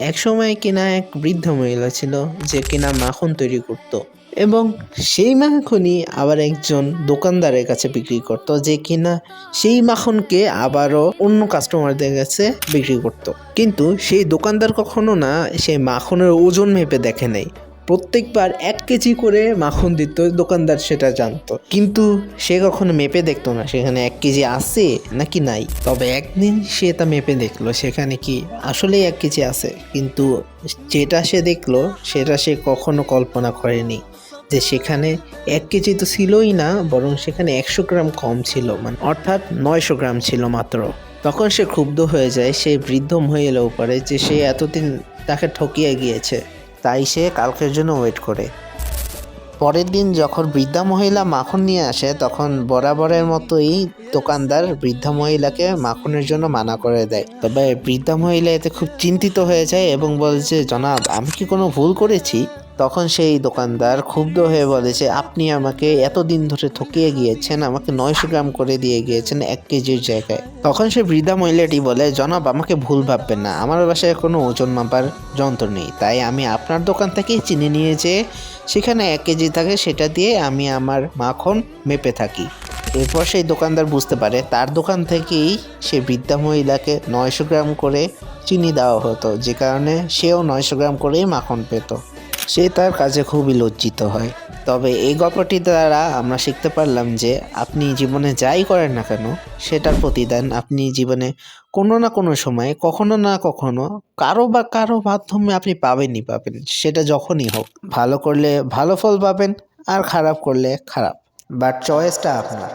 একসময় কিনা এক বৃদ্ধ মহিলা ছিল যে কিনা মাখন তৈরি করত এবং সেই মাখনই আবার একজন দোকানদারের কাছে বিক্রি করত যে কিনা সেই মাখনকে আবারও অন্য কাস্টমারদের কাছে বিক্রি করত। কিন্তু সেই দোকানদার কখনো না সেই মাখনের ওজন মেপে দেখে নাই। প্রত্যেকবার 1 কেজি করে মাখন দিত, দোকানদার সেটা জানতো, কিন্তু সে কখনো মেপে দেখতো না সেখানে 1 কেজি আছে নাকি নাই। তবে একদিন সে তা মেপে দেখলো সেখানে কি আসলেই 1 কেজি আছে, কিন্তু যেটা সে দেখলো সেটা সে কখনো কল্পনা করেনি যে সেখানে 1 কেজি তো ছিলই না, বরং সেখানে 100 গ্রাম কম ছিল, মানে অর্থাৎ 900 গ্রাম ছিল মাত্র। তখন সে ক্ষুব্ধ হয়ে যায় সেই বৃদ্ধ মহিলার উপরে যে সে এতদিন তাকে ঠকিয়ে গিয়েছে, তাই সে কালকের জন্য ওয়েট করে। পরের দিন যখন বৃদ্ধা মহিলা মাখন নিয়ে আসে তখন বরাবরের মতোই দোকানদার বৃদ্ধা মহিলাকে মাখনের জন্য মানা করে দেয়। তবে বৃদ্ধা মহিলা এতে খুব চিন্তিত হয়ে যায় এবং বলে যে, জনাব, আমি কি কোনো ভুল করেছি? তখন সেই দোকানদার ক্ষুব্ধ হয়ে বলে যে, আপনি আমাকে এতদিন ধরে ঠকিয়ে গিয়েছেন, আমাকে 900 গ্রাম করে দিয়ে গিয়েছেন 1 কেজির জায়গায়। তখন সে বৃদ্ধা মহিলাটি বলে, জনাব, আমাকে ভুল ভাববেন না, আমার বাসায় কোনো ওজন মাপার যন্ত্র নেই, তাই আমি আপনার দোকান থেকেই চিনি নিয়ে যেয়ে সেখানে 1 কেজি থাকে সেটা দিয়ে আমি আমার মাখন মেপে থাকি। এরপর সেই দোকানদার বুঝতে পারে তার দোকান থেকেই সে বৃদ্ধা মহিলাকে 900 গ্রাম করে চিনি দেওয়া হতো, যে কারণে সেও 900 গ্রাম করেই মাখন পেত। সে তার কাজে খুবই লজ্জিত হয়। তবে এই গল্পটি দ্বারা আমরা শিখতে পারলাম যে আপনি জীবনে যাই করেন না কেন সেটার প্রতিদান আপনি জীবনে কোনো না কোনো সময় কখনো না কখনো কারো মাধ্যমে আপনি পাবেনই পাবেন, সেটা যখনই হোক। ভালো করলে ভালো ফল পাবেন আর খারাপ করলে খারাপ, বাট চয়েসটা আপনার।